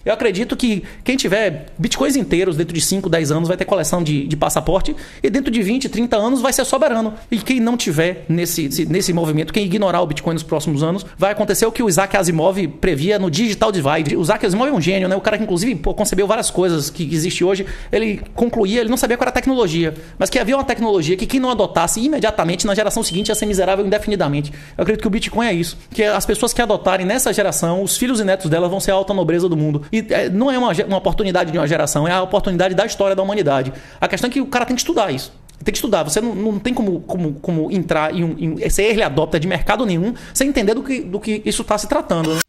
Eu acredito que quem tiver bitcoins inteiros dentro de 5, 10 anos vai ter coleção de passaporte e dentro de 20, 30 anos vai ser soberano. E quem não tiver nesse movimento, quem ignorar o Bitcoin nos próximos anos, vai acontecer o que o Isaac Asimov previa no Digital Divide. O Isaac Asimov é um gênio, né? O cara que inclusive concebeu várias coisas que existe hoje. Ele concluía, ele não sabia qual era a tecnologia, mas que havia uma tecnologia que quem não adotasse imediatamente na geração seguinte ia ser miserável indefinidamente. Eu acredito que o Bitcoin é isso. Que as pessoas que adotarem nessa geração, os filhos e netos delas vão ser a alta nobreza do mundo. E não é uma oportunidade de uma geração, é a oportunidade da história da humanidade. A questão é que o cara tem que estudar isso. Tem que estudar. Você não tem como entrar em ser early adopter de mercado nenhum sem entender do que isso está se tratando. Né?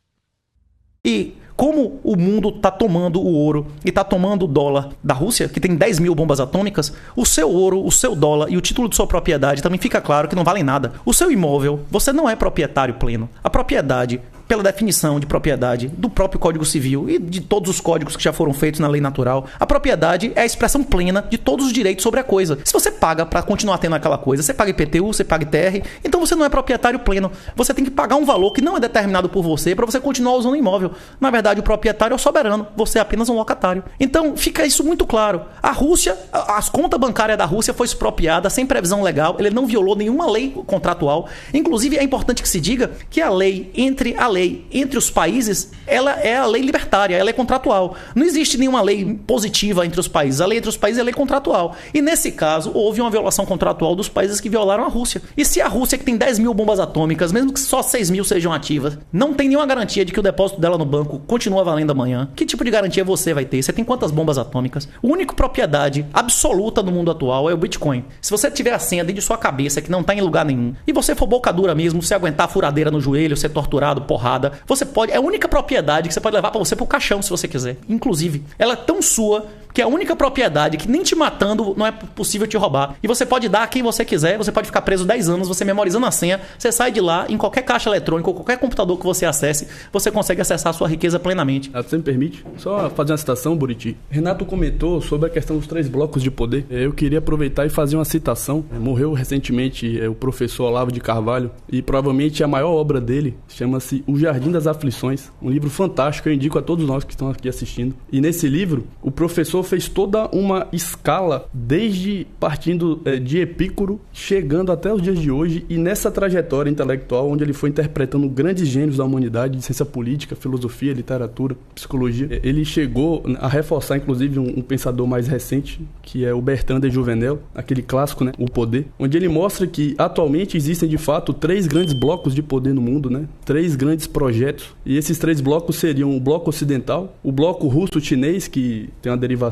E como o mundo está tomando o ouro e está tomando o dólar da Rússia, que tem 10 mil bombas atômicas, o seu ouro, o seu dólar e o título de sua propriedade também fica claro que não valem nada. O seu imóvel, você não é proprietário pleno. A propriedade, pela definição de propriedade do próprio Código Civil e de todos os códigos que já foram feitos na lei natural, a propriedade é a expressão plena de todos os direitos sobre a coisa. Se você paga para continuar tendo aquela coisa, você paga IPTU, você paga ITR, então você não é proprietário pleno. Você tem que pagar um valor que não é determinado por você para você continuar usando o imóvel. Na verdade, o proprietário é o soberano, você é apenas um locatário. Então, fica isso muito claro. A Rússia, as contas bancárias da Rússia foi expropriada sem previsão legal, ele não violou nenhuma lei contratual. Inclusive, é importante que se diga que a lei entre os países, ela é a lei libertária, ela é contratual. Não existe nenhuma lei positiva entre os países. A lei entre os países é a lei contratual. E nesse caso, houve uma violação contratual dos países que violaram a Rússia. E se a Rússia, que tem 10 mil bombas atômicas, mesmo que só 6 mil sejam ativas, não tem nenhuma garantia de que o depósito dela no banco continua valendo amanhã, que tipo de garantia você vai ter? Você tem quantas bombas atômicas? A única propriedade absoluta no mundo atual é o Bitcoin. Se você tiver a senha dentro de sua cabeça, que não está em lugar nenhum, e você for boca dura mesmo, se aguentar a furadeira no joelho, ser torturado, porrada, você pode, é a única propriedade que você pode levar para você pro caixão se você quiser. Inclusive, ela é tão sua que é a única propriedade que nem te matando não é possível te roubar. E você pode dar a quem você quiser, você pode ficar preso 10 anos, você memorizando a senha, você sai de lá, em qualquer caixa eletrônica ou qualquer computador que você acesse, você consegue acessar a sua riqueza plenamente. Você me permite? Só fazer uma citação, Buriti. Renato comentou sobre a questão dos 3 blocos de poder. Eu queria aproveitar e fazer uma citação. Morreu recentemente o professor Olavo de Carvalho e provavelmente a maior obra dele chama-se O Jardim das Aflições. Um livro fantástico, eu indico a todos nós que estão aqui assistindo. E nesse livro, o professor fez toda uma escala, desde partindo de Epícoro, chegando até os dias de hoje, e nessa trajetória intelectual, onde ele foi interpretando grandes gênios da humanidade, de ciência política, filosofia, literatura, psicologia, ele chegou a reforçar, inclusive, um pensador mais recente, que é o Bertrand de Juvenel, aquele clássico, né, O Poder, onde ele mostra que, atualmente, existem, de fato, 3 grandes blocos de poder no mundo, né, 3 grandes projetos, e esses 3 blocos seriam o bloco ocidental, o bloco russo-chinês, que tem uma derivação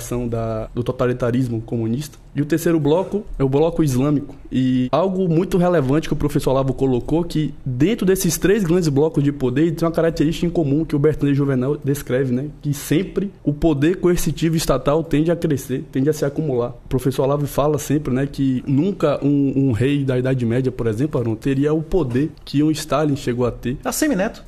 do totalitarismo comunista, e o terceiro bloco é o bloco islâmico. E algo muito relevante que o professor Olavo colocou, que dentro desses 3 grandes blocos de poder tem uma característica em comum que o Bertrand de Juvenel descreve, né? Que sempre o poder coercitivo estatal tende a crescer, tende a se acumular. O professor Olavo fala sempre, né, que nunca um rei da Idade Média, por exemplo, Aron, teria o poder que um Stalin chegou a ter. A Semineto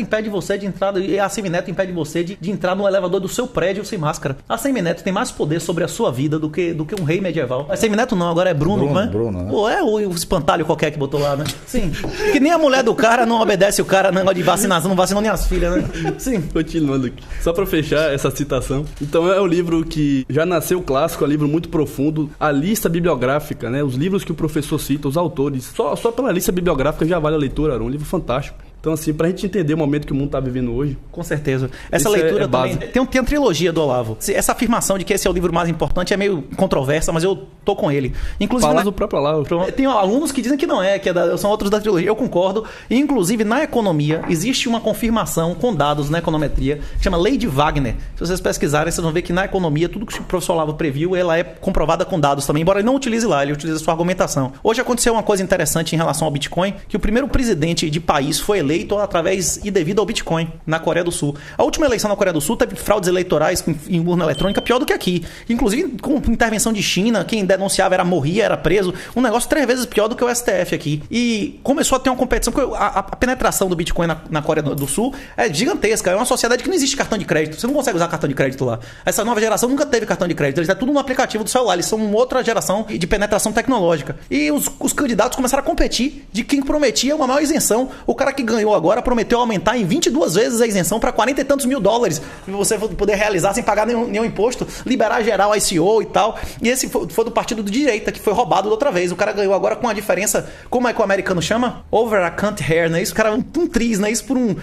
impede você de entrar, e a Semineto impede você de entrar no elevador do seu prédio sem máscara. A Semineto tem mais poder sobre a sua vida do que um rei medieval. A Semineto não, agora é Bruno, né? Bruno, né? Pô, é o espantalho qualquer que botou lá, né? Sim. Que nem a mulher do cara não obedece o cara, negócio de vacinação, não vacinou nem as filhas, né? Sim. Continuando aqui. Só pra fechar essa citação. Então é um livro que já nasceu clássico, é um livro muito profundo. A lista bibliográfica, né? Os livros que o professor cita, os autores. Só pela lista bibliográfica já vale a leitura, era um livro fantástico. Então, assim, pra gente entender o momento que o mundo está vivendo hoje. Com certeza. Essa leitura também. Tem a trilogia do Olavo. Essa afirmação de que esse é o livro mais importante é meio controversa, mas eu tô com ele. Inclusive. Fala do próprio Olavo. Tem alunos que dizem que não é, são outros da trilogia. Eu concordo. E, inclusive, na economia, existe uma confirmação com dados na econometria, que chama Lei de Wagner. Se vocês pesquisarem, vocês vão ver que na economia, tudo que o professor Olavo previu, ela é comprovada com dados também, embora ele não utilize lá, ele utiliza a sua argumentação. Hoje aconteceu uma coisa interessante em relação ao Bitcoin, que o primeiro presidente de país foi eleito através e devido ao Bitcoin na Coreia do Sul. A última eleição na Coreia do Sul teve fraudes eleitorais em urna eletrônica pior do que aqui. Inclusive com intervenção de China, quem denunciava morria, era preso. Um negócio 3 vezes pior do que o STF aqui. E começou a ter uma competição, porque a penetração do Bitcoin na Coreia do Sul é gigantesca. É uma sociedade que não existe cartão de crédito. Você não consegue usar cartão de crédito lá. Essa nova geração nunca teve cartão de crédito. Eles é tudo no aplicativo do celular. Eles são uma outra geração de penetração tecnológica. E os candidatos começaram a competir de quem prometia uma maior isenção. O cara que ganhou agora prometeu aumentar em 22 vezes a isenção para 40 e tantos mil dólares, pra você poder realizar sem pagar nenhum imposto, liberar geral ICO e tal. E esse foi do partido de direita, que foi roubado da outra vez. O cara ganhou agora com a diferença, como é que o americano chama? Over a cunt hair, né? Isso, o cara, um triz, né? Isso por um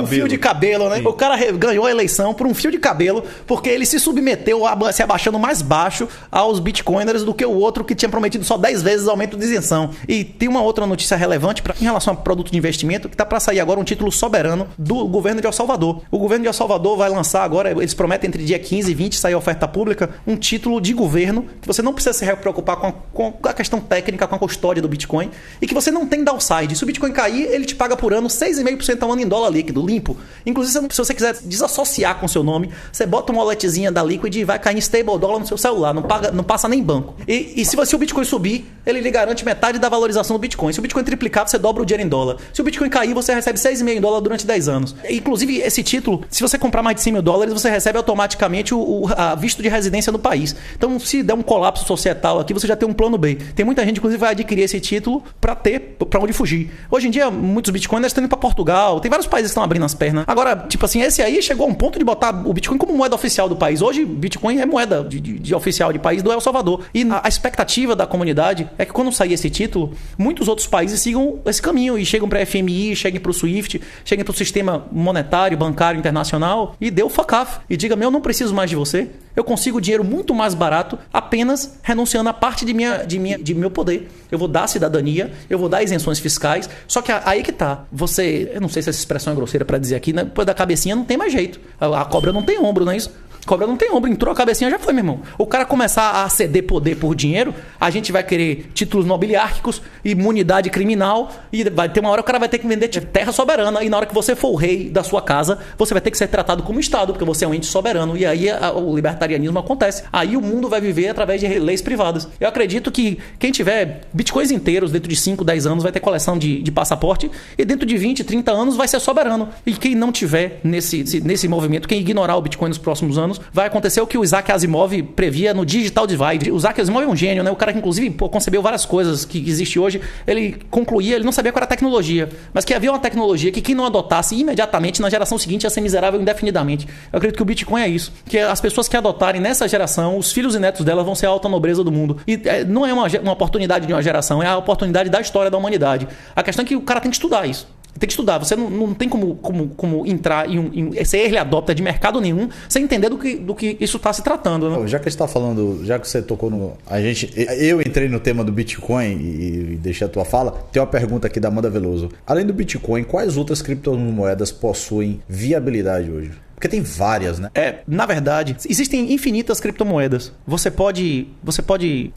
fio de cabelo, né? Sim. O cara ganhou a eleição por um fio de cabelo, porque ele se submeteu a se abaixando mais baixo aos bitcoiners do que o outro que tinha prometido só 10 vezes aumento de isenção. E tem uma outra notícia relevante em relação a produto de investimento, que está para sair agora um título soberano do governo de El Salvador. O governo de El Salvador vai lançar agora, eles prometem entre dia 15 e 20 sair a oferta pública, um título de governo que você não precisa se preocupar com a questão técnica, com a custódia do Bitcoin, e que você não tem downside. Se o Bitcoin cair, ele te paga por ano 6,5% ao ano em dólar líquido, limpo. Inclusive, se você quiser desassociar com o seu nome, você bota uma walletzinha da Liquid e vai cair em stable dólar no seu celular, não passa nem banco. E se o Bitcoin subir, ele lhe garante metade da valorização do Bitcoin. Se o Bitcoin triplicar, você dobra o dinheiro em dólar. Se o Bitcoin cair, você recebe 6,5 em dólar durante 10 anos. Inclusive, esse título, se você comprar mais de 100 mil dólares, você recebe automaticamente a visto de residência no país. Então, se der um colapso societal aqui, você já tem um plano B. Tem muita gente, inclusive, vai adquirir esse título para onde fugir. Hoje em dia, muitos bitcoiners estão indo para Portugal, tem vários países que estão abrindo as pernas. Agora, tipo assim, esse aí chegou a um ponto de botar o Bitcoin como moeda oficial do país. Hoje, Bitcoin é moeda de oficial de país do El Salvador. E a expectativa da comunidade é que quando sair esse título, muitos outros países sigam esse caminho e chegam para a FMI, cheguem para o SWIFT, cheguem para o sistema monetário, bancário internacional e dê o fuck off. E diga, eu não preciso mais de você. Eu consigo dinheiro muito mais barato apenas renunciando a parte de meu poder. Eu vou dar cidadania, eu vou dar isenções fiscais. Só que aí que tá. Eu não sei se essa expressão é grosseira para dizer aqui, né? Depois da cabecinha não tem mais jeito. A cobra não tem ombro, não é isso? Cobra não tem ombro, entrou a cabecinha, já foi, meu irmão. O cara começar a ceder poder por dinheiro, a gente vai querer títulos nobiliárquicos, imunidade criminal, e vai ter uma hora que o cara vai ter que vender terra soberana, e na hora que você for o rei da sua casa, você vai ter que ser tratado como Estado, porque você é um ente soberano, e aí o libertarianismo acontece. Aí o mundo vai viver através de leis privadas. Eu acredito que quem tiver bitcoins inteiros dentro de 5, 10 anos vai ter coleção de passaporte, e dentro de 20, 30 anos vai ser soberano. E quem não tiver nesse movimento, quem ignorar o Bitcoin nos próximos anos, vai acontecer o que o Isaac Asimov previa no Digital Divide. O Isaac Asimov é um gênio, né? O cara que inclusive concebeu várias coisas que existe hoje. Ele concluía, ele não sabia qual era a tecnologia, mas que havia uma tecnologia que quem não adotasse imediatamente na geração seguinte ia ser miserável indefinidamente. Eu acredito que o Bitcoin é isso, que as pessoas que adotarem nessa geração, os filhos e netos delas vão ser a alta nobreza do mundo. E não é uma oportunidade de uma geração, é a oportunidade da história da humanidade. A questão é que o cara tem que estudar isso. Tem que estudar, você não tem como entrar em ser early adopter de mercado nenhum sem entender do que isso está se tratando, né? Já que você está falando, já que você tocou no... Eu entrei no tema do Bitcoin e deixei a tua fala, tem uma pergunta aqui da Amanda Veloso. Além do Bitcoin, quais outras criptomoedas possuem viabilidade hoje? Porque tem várias, né? Na verdade, existem infinitas criptomoedas. Você pode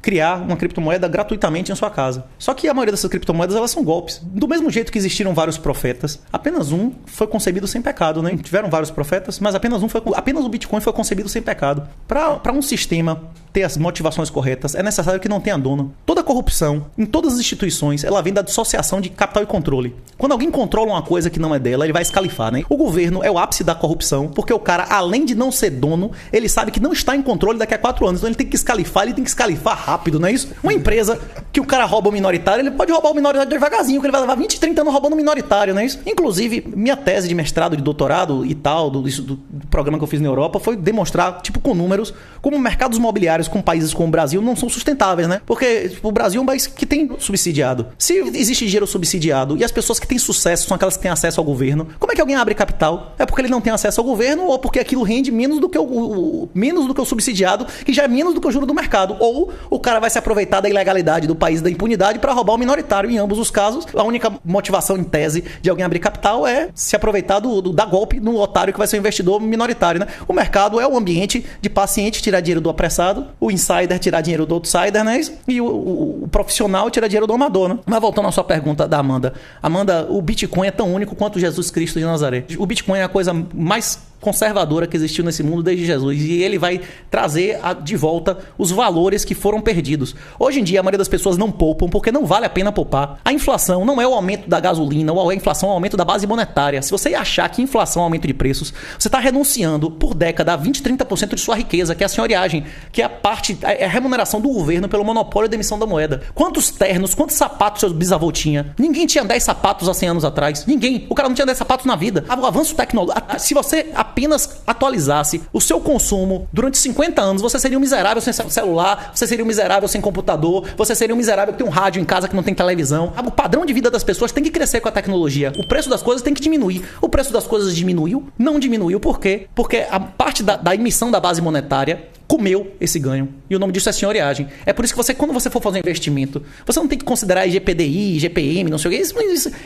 criar uma criptomoeda gratuitamente em sua casa. Só que a maioria dessas criptomoedas, elas são golpes. Do mesmo jeito que existiram vários profetas, apenas um foi concebido sem pecado, né? Tiveram vários profetas, mas apenas o Bitcoin foi concebido sem pecado. Para um sistema ter as motivações corretas, é necessário que não tenha dono. Toda corrupção, em todas as instituições, ela vem da dissociação de capital e controle. Quando alguém controla uma coisa que não é dela, ele vai escalifar, né? O governo é o ápice da corrupção, porque o cara, além de não ser dono, ele sabe que não está em controle daqui a 4 anos. Então ele tem que escalifar, rápido, não é isso? Uma empresa que o cara rouba o minoritário, ele pode roubar o minoritário devagarzinho, que ele vai levar 20, 30 anos roubando o minoritário, não é isso? Inclusive, minha tese de mestrado, de doutorado e tal, do programa que eu fiz na Europa, foi demonstrar, com números, como mercados imobiliários com países como o Brasil não são sustentáveis, né? Porque o Brasil é um país que tem subsidiado. Se existe dinheiro subsidiado e as pessoas que têm sucesso são aquelas que têm acesso ao governo, como é que alguém abre capital? É porque ele não tem acesso ao governo ou porque aquilo rende menos do que o subsidiado, que já é menos do que o juro do mercado. Ou o cara vai se aproveitar da ilegalidade do país, da impunidade, para roubar o minoritário. Em ambos os casos, a única motivação em tese de alguém abrir capital é se aproveitar da golpe no otário que vai ser o investidor minoritário, né? O mercado é o ambiente de paciente tirar dinheiro do apressado, o insider tirar dinheiro do outsider, né? E o profissional tirar dinheiro do amador, né? Mas voltando à sua pergunta da Amanda. Amanda, o Bitcoin é tão único quanto Jesus Cristo de Nazaré. O Bitcoin é a coisa mais conservadora que existiu nesse mundo desde Jesus. E ele vai trazer de volta os valores que foram perdidos. Hoje em dia, a maioria das pessoas não poupam porque não vale a pena poupar. A inflação não é o aumento da gasolina, ou a inflação é o aumento da base monetária. Se você achar que inflação é o aumento de preços, você está renunciando por década a 20, 30% de sua riqueza, que é a senhoriagem, que é a remuneração do governo pelo monopólio da emissão da moeda. Quantos ternos, quantos sapatos seus bisavô tinha? Ninguém tinha 10 sapatos há 100 anos atrás. Ninguém. O cara não tinha 10 sapatos na vida. O avanço tecnológico. Se você apenas atualizasse o seu consumo durante 50 anos, você seria um miserável sem celular, você seria um miserável sem computador, você seria um miserável que tem um rádio em casa que não tem televisão. O padrão de vida das pessoas tem que crescer com a tecnologia. O preço das coisas tem que diminuir. O preço das coisas diminuiu? Não diminuiu. Por quê? Porque a parte da emissão da base monetária comeu esse ganho. E o nome disso é senhoriagem. É por isso que quando você for fazer um investimento, você não tem que considerar IGPDI, IGPM, não sei o quê.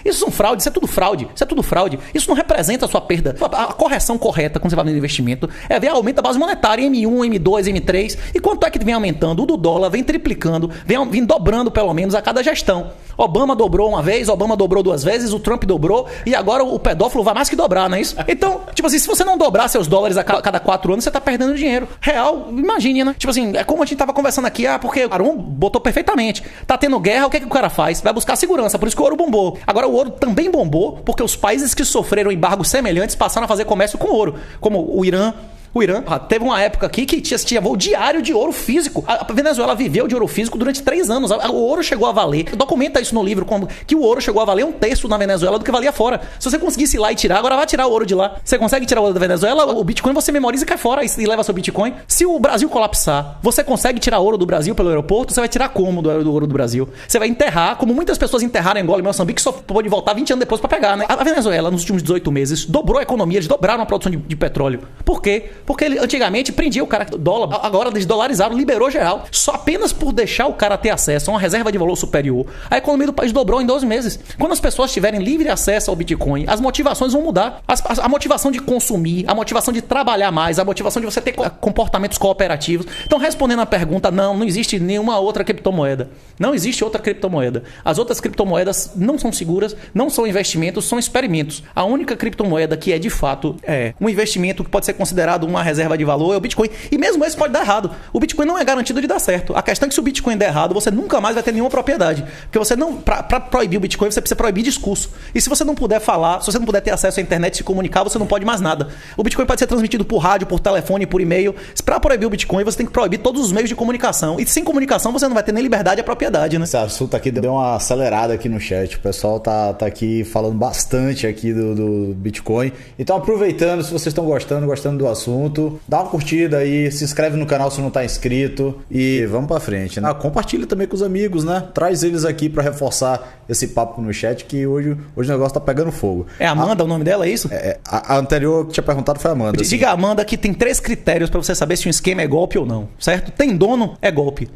Isso são fraude, isso é tudo fraude. Isso é tudo fraude. Isso não representa a sua perda. A correção correta quando você vai fazer um investimento é ver aumento da base monetária M1, M2, M3. E quanto é que vem aumentando? O do dólar vem triplicando, vem dobrando pelo menos a cada gestão. Obama dobrou uma vez, Obama dobrou 2 vezes, o Trump dobrou e agora o pedófilo vai mais que dobrar, não é isso? Então, tipo assim, se você não dobrar seus dólares a cada 4 anos, você tá perdendo dinheiro. Real, imagine, né? Tipo assim, é como a gente tava conversando aqui, porque o Arum botou perfeitamente. Tá tendo guerra, o que o cara faz? Vai buscar segurança, por isso que o ouro bombou. Agora o ouro também bombou porque os países que sofreram embargos semelhantes passaram a fazer comércio com ouro, como o Irã. O Irã teve uma época aqui que tinha voo diário de ouro físico. A Venezuela viveu de ouro físico durante 3 anos. O ouro chegou a valer. Documenta isso no livro, que o ouro chegou a valer 1/3 na Venezuela do que valia fora. Se você conseguisse ir lá e tirar, agora vai tirar o ouro de lá. Você consegue tirar o ouro da Venezuela, o Bitcoin você memoriza e cai fora e leva seu Bitcoin. Se o Brasil colapsar, você consegue tirar ouro do Brasil pelo aeroporto, você vai tirar como do ouro do Brasil? Você vai enterrar, como muitas pessoas enterraram em Angola e Moçambique, só pôde voltar 20 anos depois para pegar, né? A Venezuela, nos últimos 18 meses, dobrou a economia, eles dobraram a produção de petróleo. Por quê? Porque antigamente prendia o cara dólar, agora eles dolarizaram, liberou geral, só apenas por deixar o cara ter acesso a uma reserva de valor superior. A economia do país dobrou em 12 meses. Quando as pessoas tiverem livre acesso ao Bitcoin, as motivações vão mudar. A motivação de consumir, a motivação de trabalhar mais, a motivação de você ter comportamentos cooperativos. Então, respondendo a pergunta, não existe nenhuma outra criptomoeda. Não existe outra criptomoeda. As outras criptomoedas não são seguras, não são investimentos, são experimentos. A única criptomoeda que é de fato um investimento que pode ser considerado uma reserva de valor é o Bitcoin. E mesmo esse pode dar errado. O Bitcoin não é garantido de dar certo. A questão é que se o Bitcoin der errado, você nunca mais vai ter nenhuma propriedade. Porque você não... Para proibir o Bitcoin, você precisa proibir discurso. E se você não puder falar, se você não puder ter acesso à internet e se comunicar, você não pode mais nada. O Bitcoin pode ser transmitido por rádio, por telefone, por e-mail. Para proibir o Bitcoin, você tem que proibir todos os meios de comunicação. E sem comunicação, você não vai ter nem liberdade nem propriedade, né? Esse assunto aqui deu uma acelerada aqui no chat. O pessoal tá aqui falando bastante aqui do Bitcoin. Então, aproveitando, se vocês estão gostando do assunto, dá uma curtida aí, se inscreve no canal se não tá inscrito e vamos pra frente, né? Compartilha também com os amigos, né? Traz eles aqui pra reforçar esse papo no chat, que hoje o negócio tá pegando fogo. É Amanda o nome dela, é isso? A anterior que tinha perguntado foi a Amanda. Diga a Amanda que tem 3 critérios pra você saber se um esquema é golpe ou não, certo? Tem dono, é golpe.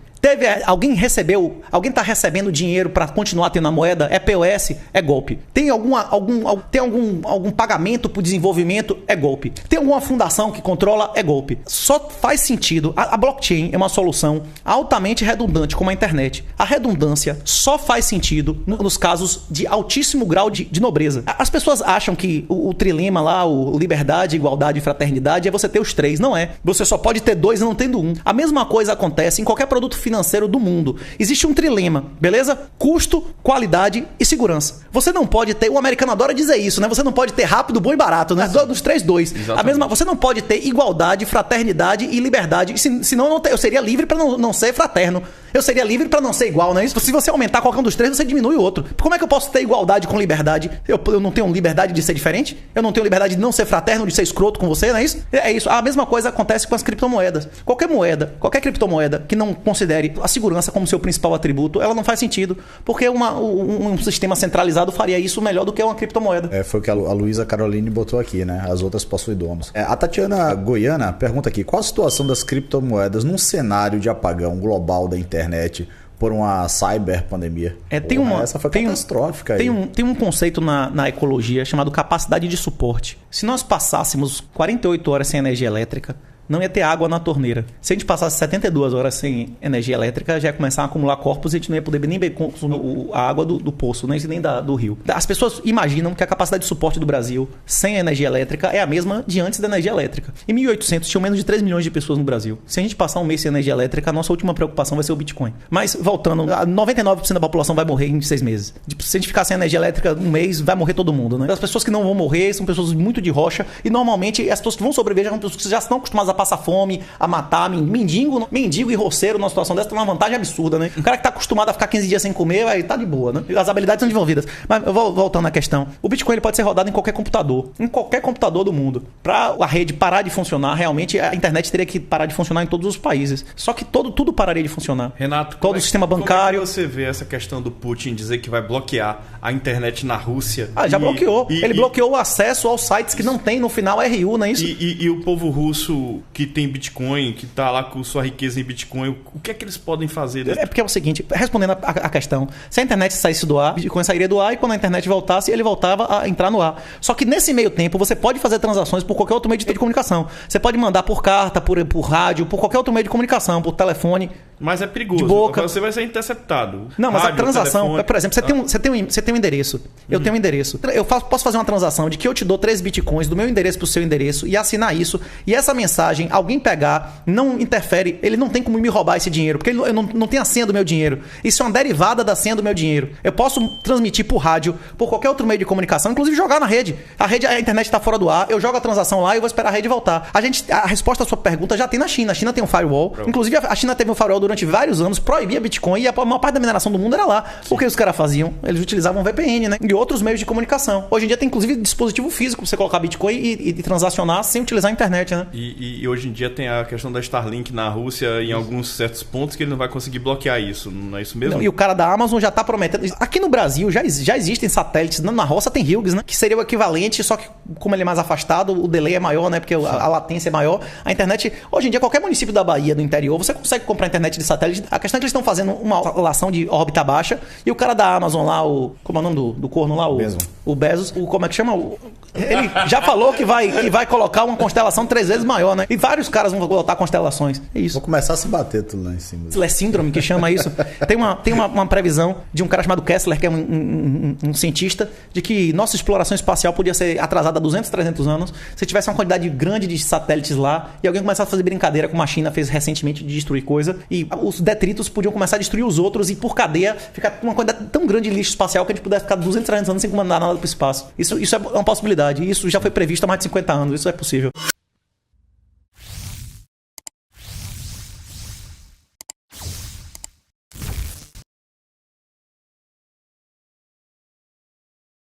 Alguém tá recebendo dinheiro para continuar tendo a moeda, é POS, é golpe. Tem algum pagamento por desenvolvimento, é golpe. Tem alguma fundação que controla, é golpe. Só faz sentido, a blockchain é uma solução altamente redundante como a internet. A redundância só faz sentido nos casos de altíssimo grau de nobreza. As pessoas acham que o trilema lá, o liberdade, igualdade e fraternidade é você ter os 3, não é. Você só pode ter 2 não tendo 1. A mesma coisa acontece em qualquer produto financeiro do mundo. Existe um trilema, beleza? Custo, qualidade e segurança. Você não pode ter, o americano adora dizer isso, né? Você não pode ter rápido, bom e barato, né? Dos 3, 2. Você não pode ter igualdade, fraternidade e liberdade. Senão eu seria livre para não ser fraterno. Eu seria livre para não ser igual, não é isso? Se você aumentar qualquer um dos 3, você diminui o outro. Como é que eu posso ter igualdade com liberdade? Eu não tenho liberdade de ser diferente? Eu não tenho liberdade de não ser fraterno, de ser escroto com você, não é isso? É isso. A mesma coisa acontece com as criptomoedas. Qualquer criptomoeda que não considere a segurança como seu principal atributo, ela não faz sentido. Porque um sistema centralizado faria isso melhor do que uma criptomoeda. Foi o que a Luísa Caroline botou aqui, né? As outras possuem donos. A Tatiana Goiana pergunta aqui: qual a situação das criptomoedas num cenário de apagão global da internet por uma cyberpandemia? Essa foi catastrófica. Tem um conceito na ecologia chamado capacidade de suporte. Se nós passássemos 48 horas sem energia elétrica, não ia ter água na torneira. Se a gente passasse 72 horas sem energia elétrica, já ia começar a acumular corpos e a gente não ia poder nem beber a água do poço, nem do rio. As pessoas imaginam que a capacidade de suporte do Brasil sem energia elétrica é a mesma de antes da energia elétrica. Em 1800 tinham menos de 3 milhões de pessoas no Brasil. Se a gente passar um mês sem energia elétrica, a nossa última preocupação vai ser o Bitcoin. Mas, voltando, 99% da população vai morrer em 6 meses. Se a gente ficar sem energia elétrica um mês, vai morrer todo mundo, né? As pessoas que não vão morrer são pessoas muito de rocha e normalmente as pessoas que vão sobreviver já são pessoas que já estão acostumadas a passar fome, a matar, mendigo e roceiro numa situação dessa tem uma vantagem absurda, né? O cara que tá acostumado a ficar 15 dias sem comer, vai tá de boa, né? As habilidades são desenvolvidas. Mas voltando à questão, o Bitcoin ele pode ser rodado em qualquer computador do mundo. Para a rede parar de funcionar, realmente a internet teria que parar de funcionar em todos os países. Só que tudo pararia de funcionar. Renato, todo o sistema bancário. Como é que você vê essa questão do Putin dizer que vai bloquear a internet na Rússia? Já bloqueou. Ele bloqueou o acesso aos sites que não tem no final RU, não é isso? E o povo russo que tem Bitcoin, que tá lá com sua riqueza em Bitcoin, o que é que eles podem fazer? É porque é o seguinte, respondendo a questão, se a internet saísse do ar, Bitcoin sairia do ar e quando a internet voltasse, ele voltava a entrar no ar. Só que nesse meio tempo, você pode fazer transações por qualquer outro meio de comunicação. Você pode mandar por carta, por rádio, por qualquer outro meio de comunicação, por telefone. Mas é perigoso. De boca. Você vai ser interceptado. Não, mas rádio, a transação... telefone, por exemplo, você tem um endereço. Eu tenho um endereço. Eu posso fazer uma transação de que eu te dou 3 bitcoins do meu endereço pro seu endereço e assinar isso. E essa mensagem, alguém pegar, não interfere. Ele não tem como me roubar esse dinheiro. Porque eu não tenho a senha do meu dinheiro. Isso é uma derivada da senha do meu dinheiro. Eu posso transmitir por rádio, por qualquer outro meio de comunicação, inclusive jogar na rede. A internet está fora do ar. Eu jogo a transação lá e vou esperar a rede voltar. A resposta à sua pergunta já tem na China. A China tem um firewall. Pronto. Inclusive, a China teve um firewall durante vários anos, proibia Bitcoin e a maior parte da mineração do mundo era lá. Sim. O que os caras faziam? Eles utilizavam VPN, né? E outros meios de comunicação. Hoje em dia tem inclusive dispositivo físico pra você colocar Bitcoin e transacionar sem utilizar a internet, né? E hoje em dia tem a questão da Starlink na Rússia em alguns certos pontos que ele não vai conseguir bloquear isso. Não é isso mesmo? Não, e o cara da Amazon já tá prometendo. Aqui no Brasil já existem satélites. Na roça tem Hughes, né? Que seria o equivalente, só que como ele é mais afastado, o delay é maior, né? Porque a latência é maior. A internet... Hoje em dia, qualquer município da Bahia, do interior, você consegue comprar internet de satélite. A questão é que eles estão fazendo uma relação de órbita baixa e o cara da Amazon lá, como é o nome do corno lá? O Bezos. Como é que chama? Ele já falou que vai colocar uma constelação 3 vezes maior, né? E vários caras vão botar constelações. É isso. Vou começar a se bater tudo lá em cima. É síndrome que chama isso. Tem uma previsão de um cara chamado Kessler, que é um cientista, de que nossa exploração espacial podia ser atrasada há 200, 300 anos se tivesse uma quantidade grande de satélites lá e alguém começasse a fazer brincadeira como a China fez recentemente de destruir coisa e os detritos podiam começar a destruir os outros e por cadeia ficar uma quantidade tão grande de lixo espacial que a gente pudesse ficar 200, 300 anos sem mandar nada para o espaço. Isso é uma possibilidade. Isso já foi previsto há mais de 50 anos. Isso é possível.